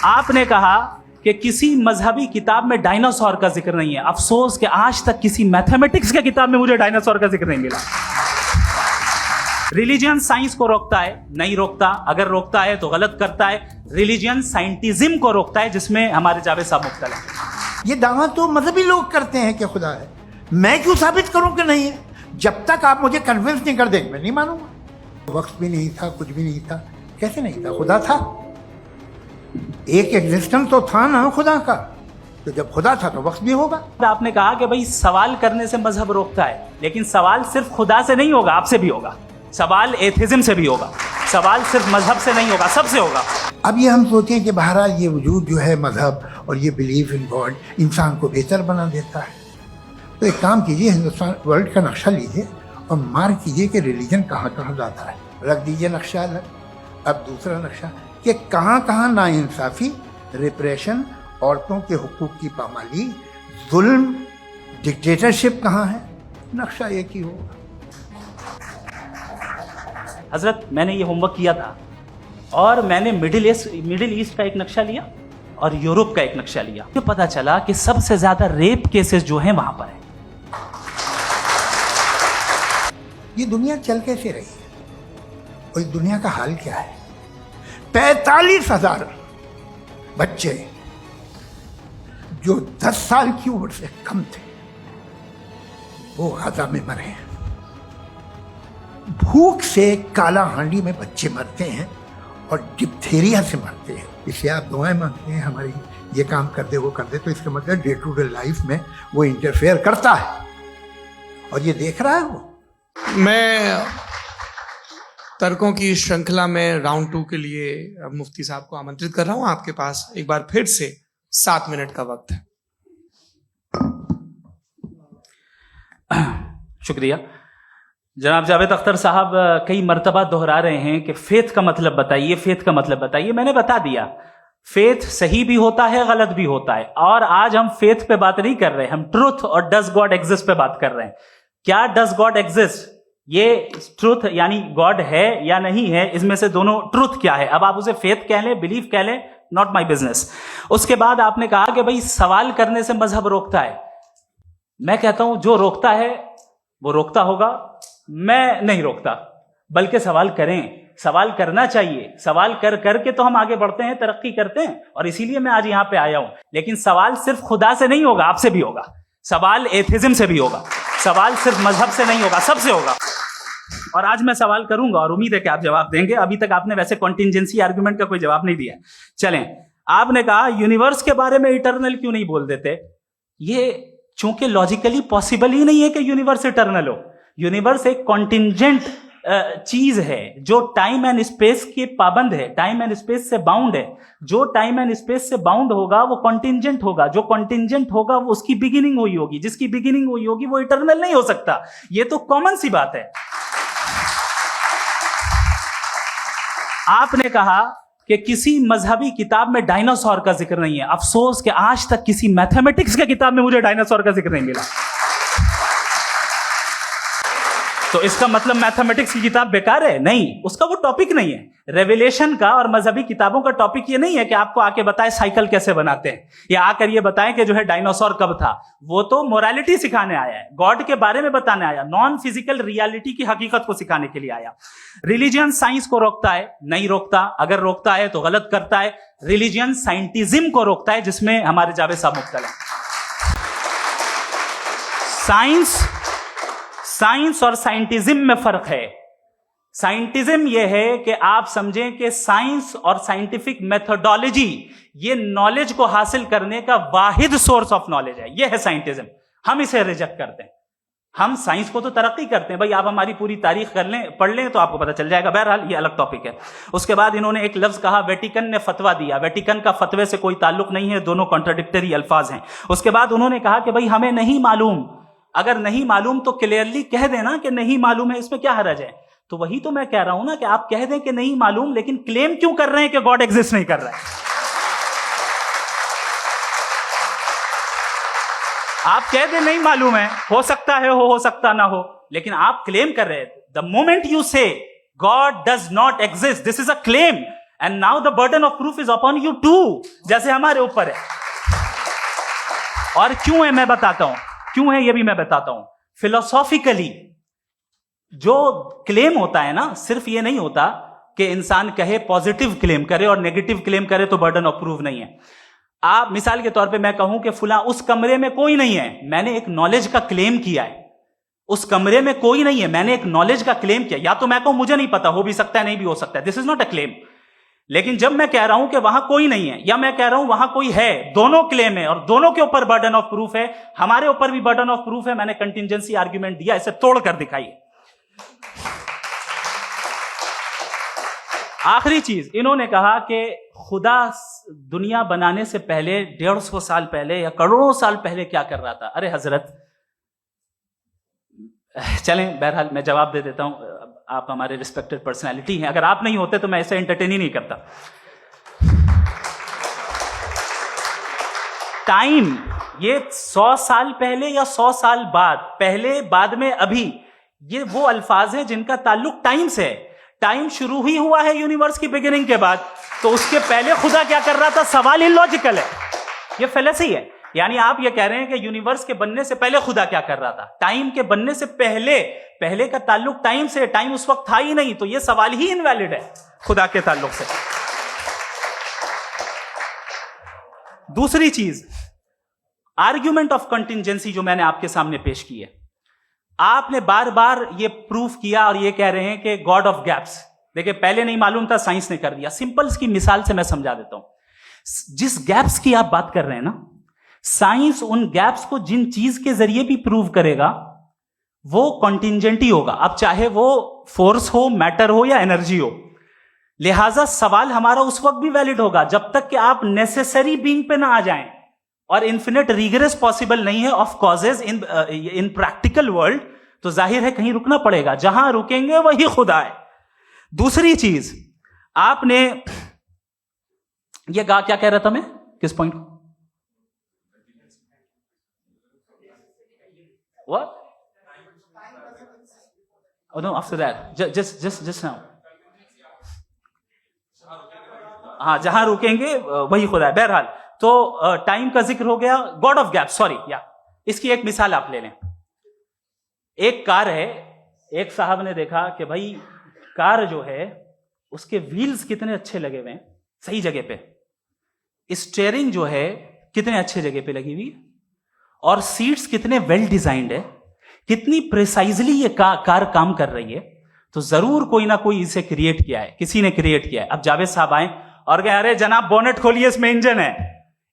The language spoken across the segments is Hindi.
आपने कहा कि किसी मजहबी किताब में डायनासोर का जिक्र नहीं है। अफसोस कि आज तक किसी मैथमेटिक्स के किताब में मुझे डायनासोर का जिक्र नहीं मिला। रिलीजियन साइंस को रोकता है? नहीं रोकता। अगर रोकता है तो गलत करता है। रिलीजियन साइंटिज्म को रोकता है, जिसमें हमारे जावेद साहब मुब्तला है। ये दावा तो मजहबी लोग करते हैं कि खुदा है। मैं क्यों साबित करूं कि नहीं है? जब तक आप मुझे कन्विंस नहीं कर देंगे मैं नहीं मानूंगा। वक्त भी नहीं था, कुछ भी नहीं था। कैसे नहीं था? खुदा था। एक एग्जिस्टेंस तो था ना खुदा का। तो जब खुदा था तो वक्त भी होगा। आपने कहा कि भाई सवाल करने से मजहब रोकता है, लेकिन सवाल सिर्फ खुदा से नहीं होगा, आपसे भी होगा। सवाल एथिज्म से भी होगा। सवाल सिर्फ मजहब से नहीं होगा, सबसे होगा। अब ये हम सोचें कि बहरहाल ये वजूद जो है मजहब और ये बिलीफ इन गॉड इंसान को बेहतर बना देता है। तो एक काम कीजिए, हिंदुस्तान वर्ल्ड का नक्शा लीजिए और मार्क कीजिए कि रिलीजन कहाँ कहाँ जाता है। रख दीजिए नक्शा अलग। अब दूसरा नक्शा कि कहाँ कहाँ नाइंसाफ़ी, रिप्रेशन, औरतों के हुकूक की पामाली, जुल्म, डिक्टेटरशिप कहाँ है। नक्शा एक ही होगा। हजरत, मैंने ये होमवर्क किया था और मैंने मिडिल ईस्ट का एक नक्शा लिया और यूरोप का एक नक्शा लिया। तो पता चला कि सबसे ज्यादा रेप केसेस जो हैं वहां पर है। ये दुनिया चल कैसे रही है और इस दुनिया का हाल क्या है? 45,000 बच्चे जो 10 साल की उम्र से कम थे वो गाजा में मरे हैं। भूख से काला हांडी में बच्चे मरते हैं और डिप्थीरिया से मरते हैं। इसलिए आप दुआएं मांगते हैं हमारी, ये काम कर दे वो कर दे, तो इसका मतलब डे टू डे लाइफ में वो इंटरफेयर करता है और ये देख रहा है वो। मैं तर्कों की श्रृंखला में राउंड 2 के लिए मुफ्ती साहब को आमंत्रित कर रहा हूं। आपके पास एक बार फिर से 7 मिनट का वक्त है। शुक्रिया। जनाब जावेद अख्तर साहब कई मर्तबा दोहरा रहे हैं कि फेथ का मतलब बताइए, फेथ का मतलब बताइए। मैंने बता दिया, फेथ सही भी होता है, गलत भी होता है। और आज हम फेथ पे बात नहीं कर रहे, हम ट्रुथ और डज गॉड एग्जिस्ट पे बात कर रहे हैं। क्या डज गॉड एग्जिस्ट, ये ट्रुथ यानी गॉड है या नहीं है, इसमें से दोनों ट्रुथ क्या है। अब आप उसे फेथ कह लें, बिलीफ कह लें, नॉट माई बिजनेस। उसके बाद आपने कहा कि भाई सवाल करने से मजहब रोकता है। मैं कहता हूं जो रोकता है वो रोकता होगा, मैं नहीं रोकता। बल्कि सवाल करें, सवाल करना चाहिए। सवाल कर करके तो हम आगे बढ़ते हैं, तरक्की करते हैं, और इसीलिए मैं आज यहां पे आया हूं। लेकिन सवाल सिर्फ खुदा से नहीं होगा, आपसे भी होगा। सवाल एथिज्म से भी होगा। सवाल सिर्फ मजहब से नहीं होगा, सबसे होगा। और आज मैं सवाल करूंगा और उम्मीद है कि आप जवाब देंगे। अभी तक आपने वैसे कॉन्टिंजेंसी आर्गुमेंट का कोई जवाब नहीं दिया। चलें, आपने कहा यूनिवर्स के बारे में इटर्नल क्यों नहीं बोल देते। ये चूंकि लॉजिकली पॉसिबल ही नहीं है कि यूनिवर्स इटर्नल हो। यूनिवर्स एक कॉन्टिंजेंट चीज है जो टाइम एंड स्पेस के पाबंद है, टाइम एंड स्पेस से बाउंड है। जो टाइम एंड स्पेस से बाउंड होगा वो कॉन्टिंजेंट होगा। जो कॉन्टिंजेंट होगा वो उसकी बिगिनिंग हुई होगी। जिसकी बिगिनिंग हुई होगी वो इटर्नल नहीं हो सकता। ये तो कॉमन सी बात है। आपने कहा कि किसी मजहबी किताब में डायनासोर का जिक्र नहीं है। अफसोस कि आज तक किसी मैथमेटिक्स के किताब में मुझे डायनासोर का जिक्र नहीं मिला। तो इसका मतलब मैथमेटिक्स की किताब बेकार है? नहीं, उसका वो टॉपिक नहीं है। रेवलेशन का और मजहबी किताबों का टॉपिक ये नहीं है कि आपको आके बताए साइकिल कैसे बनाते हैं, या आकर ये बताएं कि जो है डायनासोर कब था। वो तो मोरालिटी सिखाने आया है, गॉड के बारे में बताने आया, नॉन फिजिकल रियलिटी की हकीकत को सिखाने के लिए आया। रिलीजियन साइंस को रोकता है? नहीं रोकता। अगर रोकता है तो गलत करता है। रिलीजियन साइंटिज्म को रोकता है, जिसमें हमारे जावेद साहब मुब्तला हैं। साइंस और साइंटिज्म में फर्क है। साइंटिज्म यह है कि आप समझें कि साइंस और साइंटिफिक मेथोडोलॉजी ये नॉलेज को हासिल करने का वाहिद सोर्स ऑफ नॉलेज है। यह है साइंटिज्म। हम इसे रिजेक्ट करते हैं। हम साइंस को तो तरक्की करते हैं। भाई आप हमारी पूरी तारीख कर लें, पढ़ लें तो आपको पता चल जाएगा। बहरहाल ये अलग टॉपिक है। उसके बाद इन्होंने एक लफ्ज कहा, वेटिकन ने फतवा दिया। वेटिकन का फतवे से कोई ताल्लुक नहीं है, दोनों कॉन्ट्राडिक्टरी अल्फाज हैं। उसके बाद उन्होंने कहा कि भाई हमें नहीं मालूम। अगर नहीं मालूम तो क्लियरली कह देना कि नहीं मालूम है, इसमें क्या हर्ज है। तो वही तो मैं कह रहा हूं ना कि आप कह दें कि नहीं मालूम, लेकिन क्लेम क्यों कर रहे हैं कि गॉड एग्जिस्ट नहीं कर रहा है। आप कह दें नहीं मालूम है, हो सकता है हो सकता ना हो, लेकिन आप क्लेम कर रहे हैं। The moment you say God does not exist, this is a claim, and now the burden of proof is upon you too, जैसे हमारे ऊपर है। और क्यों है मैं बताता हूं, क्यों है ये भी मैं बताता हूं। फिलोसॉफिकली जो क्लेम होता है ना, सिर्फ ये नहीं होता कि इंसान कहे पॉजिटिव क्लेम करे और नेगेटिव क्लेम करे तो बर्डन ऑफ प्रूफ नहीं है। आप मिसाल के तौर पे मैं कहूं कि फुला उस कमरे में कोई नहीं है, मैंने एक नॉलेज का क्लेम किया है। उस कमरे में कोई नहीं है, मैंने एक नॉलेज का क्लेम किया। या तो मैं कहूं मुझे नहीं पता, हो भी सकता है नहीं भी हो सकता है, this is not a claim. लेकिन जब मैं कह रहा हूं कि वहां कोई नहीं है या मैं कह रहा हूं वहां कोई है, दोनों क्लेम है और दोनों के ऊपर बर्डन ऑफ प्रूफ है। हमारे ऊपर भी बर्डन ऑफ प्रूफ है, मैंने कंटिजेंसी आर्ग्यूमेंट दिया, इसे तोड़कर दिखाइए। आखिरी चीज, इन्होंने कहा कि खुदा दुनिया बनाने से पहले 150 साल पहले या करोड़ों साल पहले क्या कर रहा था। अरे हजरत, चलें बहरहाल मैं जवाब दे देता हूं, आप हमारे रिस्पेक्टेड पर्सनालिटी हैं, अगर आप नहीं होते तो मैं ऐसे एंटरटेन ही नहीं करता। टाइम, ये 100 साल पहले या 100 साल बाद, पहले बाद में अभी, ये वो अल्फाज हैं जिनका ताल्लुक टाइम से है। टाइम शुरू ही हुआ है यूनिवर्स की बिगिनिंग के बाद, तो उसके पहले खुदा क्या कर रहा था, सवाल इलॉजिकल है, ये फेलेसी है। यानी आप ये कह रहे हैं कि यूनिवर्स के बनने से पहले खुदा क्या कर रहा था, टाइम के बनने से पहले, पहले का ताल्लुक टाइम से, टाइम उस वक्त था ही नहीं, तो ये सवाल ही इनवैलिड है खुदा के ताल्लुक से। दूसरी चीज, आर्ग्यूमेंट ऑफ कंटिजेंसी जो मैंने आपके सामने पेश की है, आपने बार बार ये प्रूफ किया और ये कह रहे हैं कि गॉड ऑफ गैप्स। देखिए पहले नहीं मालूम था, साइंस ने कर दिया। सिंपल्स की मिसाल से मैं समझा देता हूं। जिस गैप्स की आप बात कर रहे हैं ना, साइंस उन गैप्स को जिन चीज के जरिए भी प्रूव करेगा वो कॉन्टिंजेंट ही होगा, अब चाहे वो फोर्स हो, मैटर हो या एनर्जी हो। लिहाजा सवाल हमारा उस वक्त भी वैलिड होगा जब तक कि आप नेसेसरी बीइंग पे ना आ जाएं, और इन्फिनिट रिग्रेस पॉसिबल नहीं है of causes in practical world, तो जाहिर है कहीं रुकना पड़ेगा, जहां रुकेंगे वही खुदा है। दूसरी चीज, आपने ये क्या कह रहा था मैं, किस पॉइंट को, What? Oh no, after that. Just now. हाँ, जहां रुकेंगे वही खुदा है। बहरहाल, तो टाइम का जिक्र हो गया, गॉड ऑफ गैप, सॉरी, या इसकी एक मिसाल आप ले लें। एक कार है, एक साहब ने देखा कि भाई कार जो है उसके व्हील्स कितने अच्छे लगे हुए हैं सही जगह पे, स्टीयरिंग जो है कितने अच्छे जगह पे लगी हुई, और सीट्स कितने वेल डिजाइंड है, कितनी प्रिसाइजली ये कार काम कर रही है, तो जरूर कोई ना कोई इसे क्रिएट किया है, किसी ने क्रिएट किया है। अब जावेद साहब आए और कहे अरे जनाब बोनेट खोलिए, इसमें इंजन है,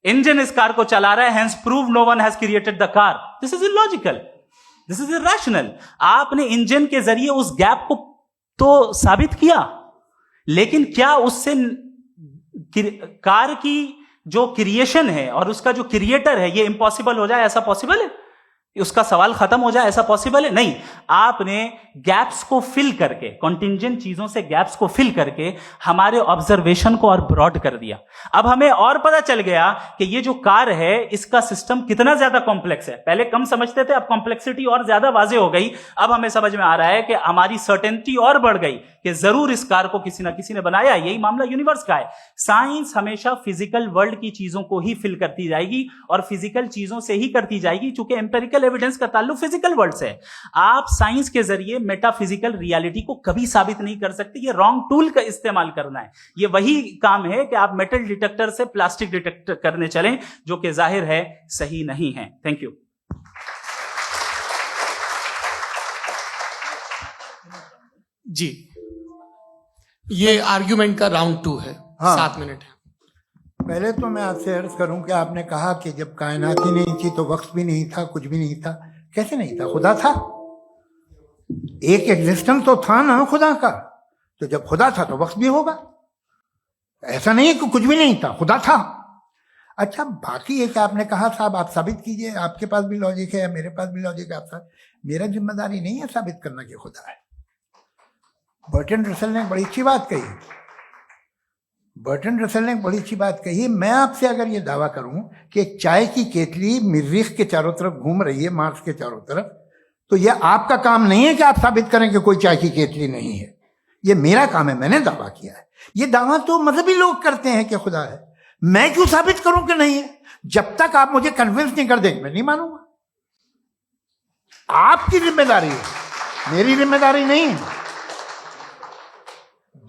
इंजन इस कार को चला रहा है, hence prove no one has created the car. This is illogical, this is irrational. आपने इंजन के जरिए उस गैप को तो साबित किया, लेकिन क्या उससे कार की जो क्रिएशन है और उसका जो क्रिएटर है ये इम्पॉसिबल हो जाए, ऐसा पॉसिबल है? उसका सवाल खत्म हो जाए, ऐसा पॉसिबल है? नहीं। आपने गैप्स को फिल करके, कॉन्टिंजेंट चीजों से गैप्स को फिल करके हमारे ऑब्जर्वेशन को और ब्रॉड कर दिया। अब हमें और पता चल गया कि ये जो कार है इसका सिस्टम कितना ज्यादा कॉम्प्लेक्स है। पहले कम समझते थे, अब कॉम्प्लेक्सिटी और ज्यादा वाजे हो गई। अब हमें समझ में आ रहा है कि हमारी सर्टेनिटी और बढ़ गई कि जरूर इस कार को किसी ना किसी ने बनाया। यही मामला यूनिवर्स का है। साइंस हमेशा फिजिकल वर्ल्ड की चीजों को ही फिल करती जाएगी और फिजिकल चीजों से ही करती जाएगी, चूंकि एम्पेरिकल एविडेंस का ताल्लुक फिजिकल वर्ल्ड से है। आप साइंस के जरिए मेटाफिजिकल रियलिटी को कभी साबित नहीं कर सकते। ये रॉन्ग टूल का इस्तेमाल करना है। ये वही काम है कि आप मेटल डिटेक्टर से प्लास्टिक डिटेक्टर करने चलें, जो कि जाहिर है सही नहीं है। Thank you. जी, ये आर्ग्यूमेंट का राउंड 2 है। हाँ। 7 मिनट है। पहले तो मैं आपसे अर्ज करूं कि आपने कहा कि जब कायनात ही नहीं थी तो वक्त भी नहीं था, कुछ भी नहीं था। कैसे नहीं था? खुदा था, एक एग्जिस्टेंस तो था ना खुदा का। तो जब खुदा था तो वक्त भी होगा। ऐसा नहीं है कि कुछ भी नहीं था, खुदा था। अच्छा, बाकी ये कि आपने कहा साहब आप साबित कीजिए, आपके पास भी लॉजिक है या मेरे पास भी लॉजिक है। आप मेरा जिम्मेदारी नहीं है साबित करना कि खुदा है। बर्टन रसल ने बड़ी अच्छी बात कही। बर्टन रसल ने बड़ी अच्छी बात कही। मैं आपसे अगर ये दावा करूं कि एक चाय की केतली मरीख के चारों तरफ घूम रही है, मार्स के चारों तरफ, तो यह आपका काम नहीं है कि आप साबित करें कि कोई चाय की केतली नहीं है। ये मेरा काम है, मैंने दावा किया है। ये दावा तो मजहबी लोग करते हैं कि खुदा है, मैं क्यों साबित करूं कि नहीं है? जब तक आप मुझे कन्विंस नहीं कर देंगे मैं नहीं मानूंगा। आपकी जिम्मेदारी है, मेरी जिम्मेदारी नहीं है।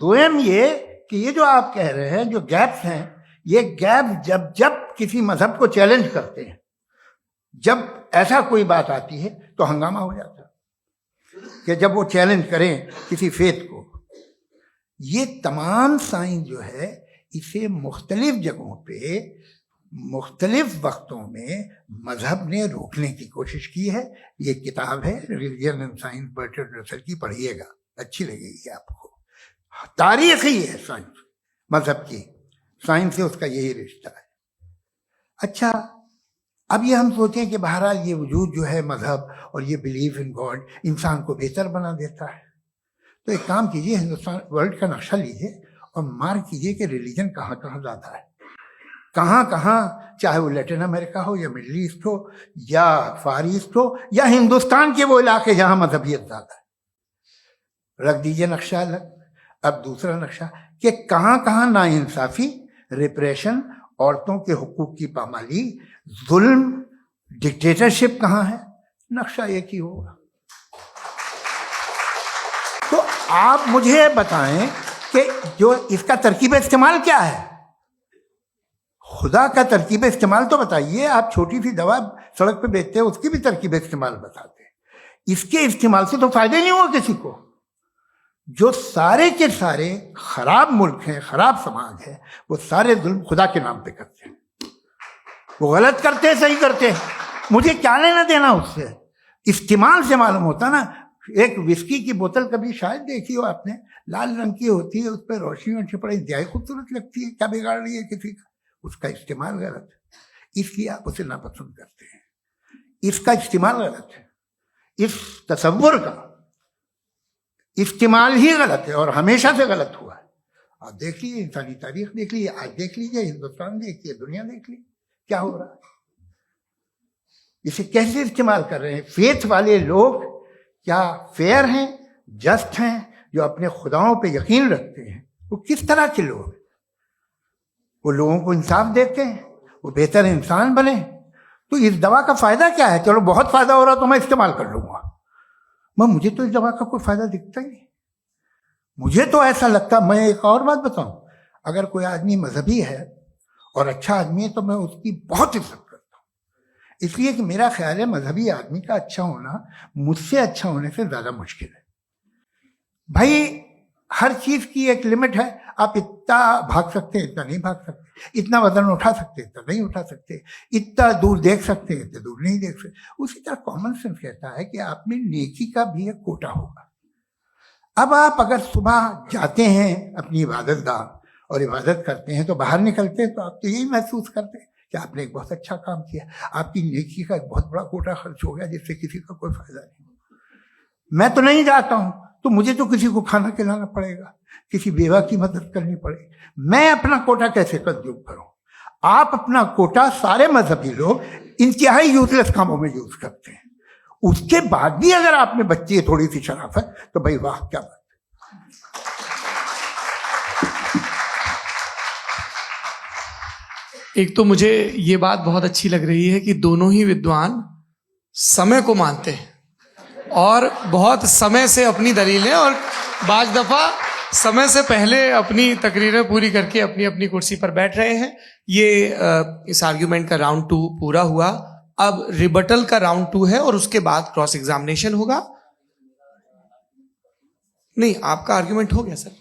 दोयम ये कि ये जो आप कह रहे हैं, जो गैप्स हैं, ये गैप जब जब किसी मजहब को चैलेंज करते हैं, जब ऐसा कोई बात आती है तो हंगामा हो जाता है कि जब वो चैलेंज करें किसी फेथ को। ये तमाम साइंस जो है इसे मुख्तलिफ जगहों पे मुख्तलिफ वक्तों में मजहब ने रोकने की कोशिश की है। ये किताब है religion and science Bertrand Russell की, पढ़िएगा, अच्छी लगेगी आपको। तारीख ही है साइंस, मजहब की साइंस से उसका यही रिश्ता है। अच्छा, अब ये हम सोचें कि बहरहाल ये वजूद जो है मजहब और ये बिलीव इन गॉड इंसान को बेहतर बना देता है, तो एक काम कीजिए, हिंदुस्तान वर्ल्ड का नक्शा लीजिए और मार्क कीजिए कि रिलीजन कहाँ कहाँ ज़्यादा है, कहाँ कहाँ, चाहे वो लैटिन अमेरिका हो या मिडल ईस्ट हो या फार ईस्ट हो या हिंदुस्तान के वो इलाके जहाँ मजहबियत ज़्यादा है। रख दीजिए नक्शा अलग। अब दूसरा नक्शा कि कहाँ कहाँ नाइंसाफ़ी, रिप्रेशन, औरतों के हुकूक की पामाली, जुल्म, डिक्टेटरशिप कहाँ है, नक्शा एक ही होगा। तो आप मुझे बताएं कि जो इसका तरकीब इस्तेमाल क्या है, खुदा का तरकीब इस्तेमाल तो बताइए। आप छोटी सी दवा सड़क पे बेचते हैं, उसकी भी तरकीब इस्तेमाल बताते हैं। इसके इस्तेमाल से तो फायदे नहीं हुआ किसी को। जो सारे के सारे खराब मुल्क हैं, खराब समाज है, वो सारे जुल्म खुदा के नाम पे करते हैं। वो गलत करते हैं, सही करते हैं, मुझे क्या लेना देना उससे। इस्तेमाल से मालूम होता ना। एक विस्की की बोतल कभी शायद देखी हो आपने, लाल रंग की होती है, उस पर रोशनी और छिपड़ा इंतहाई खूबसूरत लगती है, क्या बिगाड़ रही है किसी का? उसका इस्तेमाल गलत है, इसलिए आप उसे नापसंद करते हैं। इसका इस्तेमाल गलत है, इस तसव्वुर का इस्तेमाल ही गलत है और हमेशा से गलत हुआ है। आप देख लीजिए, इंसानी तारीख देख लीजिए, आज देख लीजिए, हिंदुस्तान देखिए, दुनिया देख लीजिए, क्या हो रहा है। इसे कैसे इस्तेमाल कर रहे हैं फेथ वाले लोग? क्या फेयर हैं, जस्ट हैं, जो अपने खुदाओं पे यकीन रखते हैं? वो किस तरह के लोग? वो लोगों को इंसाफ देते हैं, वो बेहतर इंसान बने। तो इस दवा का फायदा क्या है? चलो बहुत फायदा हो रहा तो मैं इस्तेमाल कर लूंगा, मुझे तो इस दवा का कोई फायदा दिखता ही नहीं। मुझे तो ऐसा लगता, मैं एक और बात बताऊं, अगर कोई आदमी मजहबी है और अच्छा आदमी है तो मैं उसकी बहुत इज्जत करता हूं, इसलिए कि मेरा ख्याल है मजहबी आदमी का अच्छा होना मुझसे अच्छा होने से ज्यादा मुश्किल है। भाई, हर चीज की एक लिमिट है। आप इतना भाग सकते हैं, इतना नहीं भाग सकते, इतना वजन उठा सकते, इतना नहीं उठा सकते, इतना दूर देख सकते हैं, इतना दूर नहीं देख सकते। उसी तरह कॉमन सेंस कहता है कि आप में नेकी का भी एक कोटा होगा। अब आप अगर सुबह जाते हैं अपनी इबादत गाह और इबादत करते हैं, तो बाहर निकलते हैं तो आप तो यही महसूस करते हैं कि आपने एक बहुत अच्छा काम किया, आपकी नेकी का एक बहुत बड़ा कोटा खर्च हो गया जिससे किसी का कोई फायदा नहीं। मैं तो नहीं जाता हूं तो मुझे तो किसी को खाना खिलाना पड़ेगा, किसी बेवा की मदद करनी पड़ेगी। मैं अपना कोटा कैसे कंज्यूम करूं? आप अपना कोटा, सारे मजहबी लोग इंतहाई यूजलेस कामों में यूज करते हैं। उसके बाद भी अगर आप में बच्ची है थोड़ी सी शराफत, तो भाई वाह, क्या बात। एक तो मुझे ये बात बहुत अच्छी लग रही है कि दोनों ही विद्वान समय को मानते हैं और बहुत समय से अपनी दलीलें और बाज दफा समय से पहले अपनी तकरीरें पूरी करके अपनी अपनी कुर्सी पर बैठ रहे हैं। ये इस आर्ग्यूमेंट का राउंड 2 पूरा हुआ। अब रिबटल का राउंड 2 है और उसके बाद क्रॉस एग्जामिनेशन होगा। नहीं, आपका आर्ग्यूमेंट हो गया सर।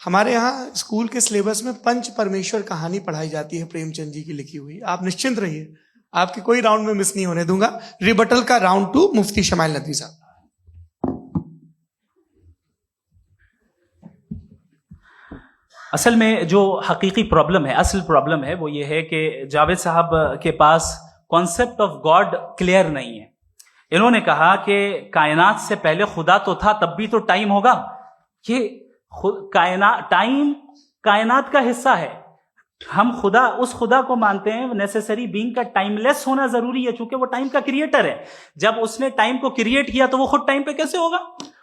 हमारे यहाँ स्कूल के सिलेबस में पंच परमेश्वर कहानी पढ़ाई जाती है, प्रेमचंद जी की लिखी हुई। आप निश्चिंत रहिए, आपके कोई राउंड में मिस नहीं होने दूंगा। रिबटल का राउंड 2, मुफ्ती शमाइल नदवी साहब। असल में जो हकीकी प्रॉब्लम है, असल प्रॉब्लम है, वो ये है कि जावेद साहब के पास कॉन्सेप्ट ऑफ गॉड क्लियर नहीं है। इन्होंने कहा कि कायनात से पहले खुदा तो था, तब भी तो टाइम होगा। ये टाइम कायनात का हिस्सा है। हम खुदा, उस खुदा को मानते हैं, नेसेसरी बीइंग का टाइमलेस होना जरूरी है, चूंकि वो टाइम का क्रिएटर है। जब उसने टाइम को क्रिएट किया तो वो खुद टाइम पे कैसे होगा?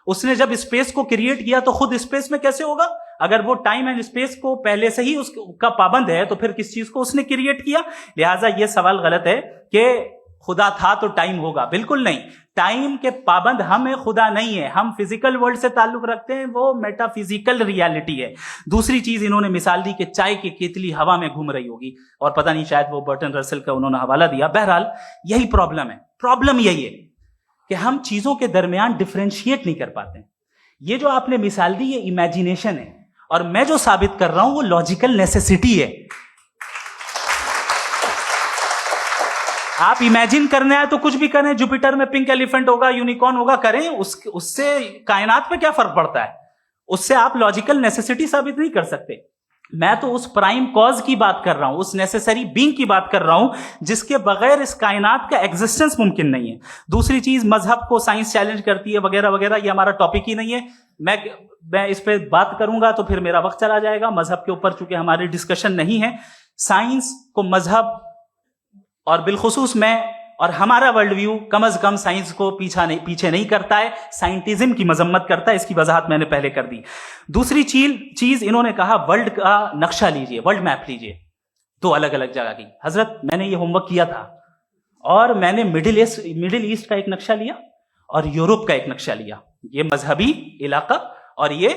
उसने जब स्पेस को क्रिएट किया तो खुद स्पेस में कैसे होगा? अगर वो टाइम एंड स्पेस को पहले से ही उसका पाबंद है तो फिर किस चीज को उसने क्रिएट किया? लिहाजा ये सवाल गलत है कि खुदा था तो टाइम होगा। बिल्कुल नहीं, टाइम के पाबंद हम है, खुदा नहीं है। हम फिजिकल वर्ल्ड से ताल्लुक रखते हैं, वो मेटाफिजिकल रियलिटी है। दूसरी चीज इन्होंने मिसाल दी कि चाय की केतली हवा में घूम रही होगी, और पता नहीं शायद वो बर्टन रसल का उन्होंने हवाला दिया। बहरहाल यही प्रॉब्लम है। प्रॉब्लम यही है कि हम चीजों के दरमियान डिफरेंशिएट नहीं कर पाते। ये जो आपने मिसाल दी ये इमेजिनेशन है, और मैं जो साबित कर रहा हूं वो लॉजिकल नेसेसिटी है। आप इमेजिन करने आए तो कुछ भी करें, जुपिटर में पिंक एलिफेंट होगा, यूनिकॉर्न होगा, करें, उससे कायनात पे क्या फर्क पड़ता है? उससे आप लॉजिकल नेसेसिटी साबित नहीं कर सकते। मैं तो उस प्राइम कॉज की बात कर रहा हूं, उस नेसेसरी बीइंग की बात कर रहा हूं जिसके बगैर इस कायनात का एग्जिस्टेंस मुमकिन नहीं है। दूसरी चीज, मजहब को साइंस चैलेंज करती है वगैरह वगैरह, ये हमारा टॉपिक ही नहीं है। मैं इस पे बात करूंगा तो फिर मेरा वक्त चला जाएगा। मजहब के ऊपर चूंकि हमारी डिस्कशन नहीं है, साइंस को मजहब और बिलखुसूस मैं और हमारा वर्ल्ड व्यू कम अज कम साइंस को पीछे नहीं करता है, साइंटिज्म की मजम्मत करता है। इसकी वजाहत मैंने पहले कर दी। दूसरी चीज इन्होंने कहा वर्ल्ड का नक्शा लीजिए, वर्ल्ड मैप लीजिए, दो अलग अलग जगह की। हजरत मैंने ये होमवर्क किया था, और मैंने मिडिल ईस्ट का एक नक्शा लिया और यूरोप का एक नक्शा लिया। ये मजहबी इलाका और ये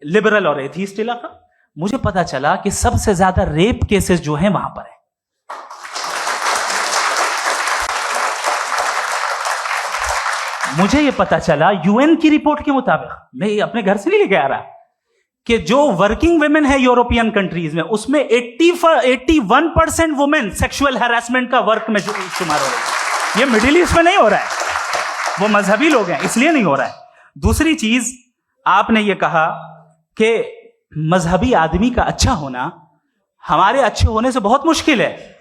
लिबरल और एथीस्ट इलाका। मुझे पता चला कि सबसे ज्यादा रेप केसेस जो हैं वहां पर है। मुझे ये पता चला यूएन की रिपोर्ट के मुताबिक, मैं ये अपने घर से नहीं लेके आ रहा, कि जो वर्किंग वुमेन है यूरोपियन कंट्रीज में, उसमें 81% वुमेन सेक्सुअल हैरेसमेंट का वर्क में शुमार हो रही है। ये मिडिल ईस्ट में नहीं हो रहा है, वो मजहबी लोग हैं इसलिए नहीं हो रहा है। दूसरी चीज आपने ये कहा कि मजहबी आदमी का अच्छा होना हमारे अच्छे होने से बहुत मुश्किल है,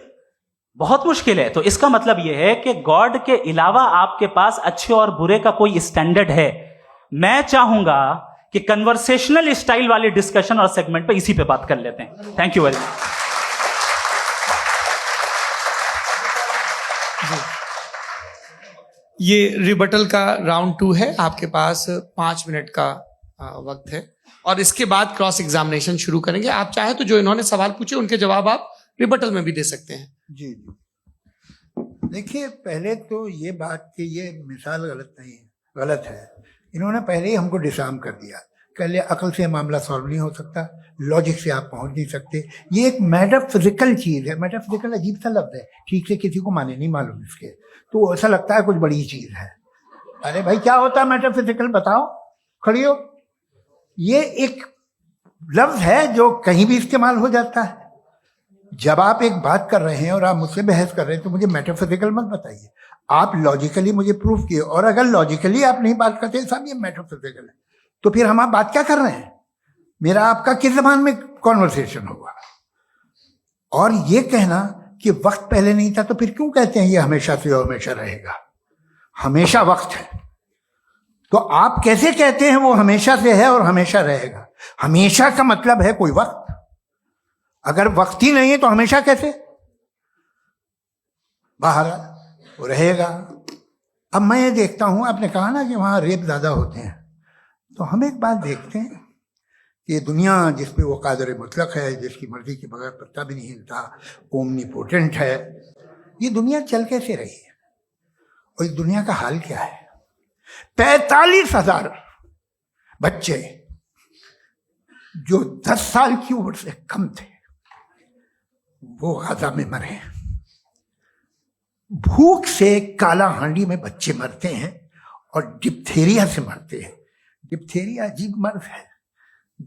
बहुत मुश्किल है। तो इसका मतलब यह है कि गॉड के अलावा आपके पास अच्छे और बुरे का कोई स्टैंडर्ड है। मैं चाहूंगा कि कन्वर्सेशनल स्टाइल वाली डिस्कशन और सेगमेंट पे इसी पे बात कर लेते हैं। Thank you very much. ये रिबटल का राउंड 2 है। आपके पास 5 मिनट का वक्त है, और इसके बाद क्रॉस एग्जामिनेशन शुरू करेंगे। आप चाहे तो जो इन्होंने सवाल पूछे उनके जवाब आप रिबटल में भी दे सकते हैं। जी जी, देखिए, पहले तो ये बात कि ये मिसाल गलत नहीं है, गलत है। इन्होंने पहले ही हमको डिसार्म कर दिया। कह लिया अकल से मामला सॉल्व नहीं हो सकता, लॉजिक से आप पहुंच नहीं सकते। ये एक मेटाफिजिकल चीज़ है। मेटाफिजिकल अजीब सा लफ्ज़ है, ठीक से किसी को माने नहीं मालूम इसके, तो ऐसा लगता है कुछ बड़ी चीज़ है। अरे भाई, क्या होता है मेटाफिजिकल, बताओ, खड़ी हो। ये एक लफ्ज़ है जो कहीं भी इस्तेमाल हो जाता है। जब आप एक बात कर रहे हैं और आप मुझसे बहस कर रहे हैं तो मुझे मेटाफिजिकल मत बताइए, आप लॉजिकली मुझे प्रूफ किए। और अगर लॉजिकली आप नहीं बात करते साहब ये मेटाफिजिकल है, तो फिर हम आप बात क्या कर रहे हैं? मेरा आपका किस जबान में कॉन्वर्सेशन होगा? और ये कहना कि वक्त पहले नहीं था, तो फिर क्यों कहते हैं ये हमेशा से और हमेशा रहेगा? हमेशा वक्त है, तो आप कैसे कहते हैं वो हमेशा से है और हमेशा रहेगा? हमेशा का मतलब है कोई वक्त, अगर वक्त ही नहीं है तो हमेशा कैसे? बाहर वो रहेगा। अब मैं ये देखता हूं, आपने कहा ना कि वहां रेप ज्यादा होते हैं, तो हम एक बात देखते हैं कि ये दुनिया जिसपे वो कादर मुतलक है, जिसकी मर्जी के बगैर पत्ता भी नहीं हिलता, ओमनीपोटेंट है, ये दुनिया चल कैसे रही है? और इस दुनिया का हाल क्या है? 45,000 बच्चे जो 10 साल की उम्र से कम थे वो गाजा में मरे। भूख से काला हांडी में बच्चे मरते हैं और डिप्थेरिया से मरते हैं। डिप्थेरिया अजीब मर्ज है,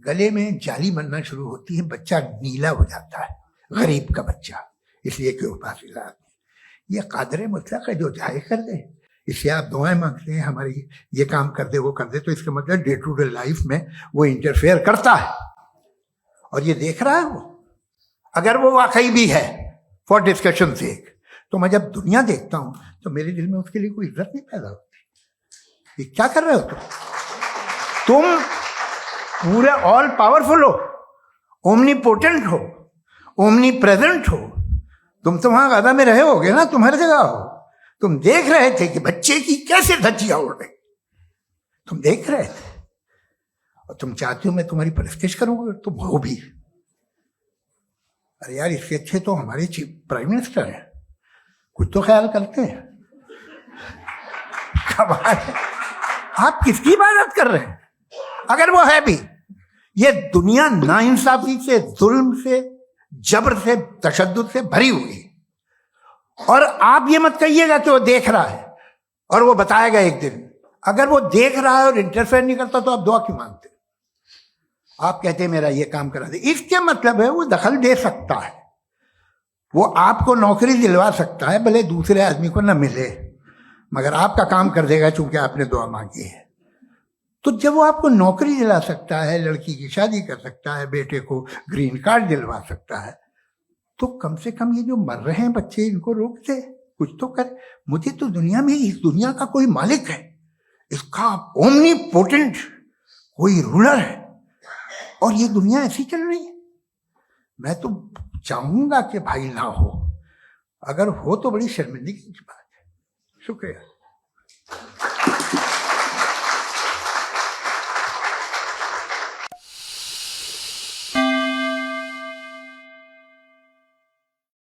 गले में जाली बनना शुरू होती है, बच्चा नीला हो जाता है, गरीब का बच्चा, इसलिए कि पास इलाज नहीं। ये कादर मुतलक है जो चाहे कर दे, इससे आप दुआएं मांगते हैं हमारी ये काम कर दे वो कर दे, तो इसका मतलब डे टू डे लाइफ में वो इंटरफेयर करता है और ये देख रहा है वो। अगर वो वाकई भी है फॉर डिस्कशन से, तो मैं जब दुनिया देखता हूं तो मेरे दिल में उसके लिए कोई इज्जत नहीं पैदा होती। ये क्या कर रहे हो तुम पूरे ऑल पावरफुल हो, ओमनीपोटेंट हो, ओमनी प्रेजेंट हो। तुम तो वहां गाजा में रहे होगे ना, तुम हर जगह हो। तुम देख रहे थे कि बच्चे की कैसे धज्जियां उड़ रही, तुम देख रहे थे और तुम चाहते हो मैं तुम्हारी परस्तिश करूंगा, तुम हो भी। अरे यार, इससे अच्छे तो हमारे चीफ प्राइम मिनिस्टर हैं, कुछ तो ख्याल करते हैं। कमाल है, आप किसकी इबादत कर रहे हैं? अगर वो है भी, ये दुनिया नाइंसाफी से, जुल्म से, जबर से, तशद्दुद से भरी हुई है। और आप ये मत कहिएगा कि वो देख रहा है और वो बताएगा एक दिन। अगर वो देख रहा है और इंटरफेयर नहीं करता तो आप दुआ क्यों मांगते? आप कहते हैं मेरा ये काम करा दे, इसके मतलब है वो दखल दे सकता है, वो आपको नौकरी दिलवा सकता है, भले दूसरे आदमी को न मिले, मगर आपका काम कर देगा चूंकि आपने दुआ मांगी है। तो जब वो आपको नौकरी दिला सकता है, लड़की की शादी कर सकता है, बेटे को ग्रीन कार्ड दिलवा सकता है, तो कम से कम ये जो मर रहे हैं बच्चे, इनको रोक दे, कुछ तो कर। मुझे तो दुनिया में, इस दुनिया का कोई मालिक है, इसका ओमनीपोटेंट कोई रूलर है, और ये दुनिया ऐसी चल रही है। मैं तो चाहूंगा कि भाई ना हो, अगर हो तो बड़ी शर्मिंदगी की बात है। शुक्रिया।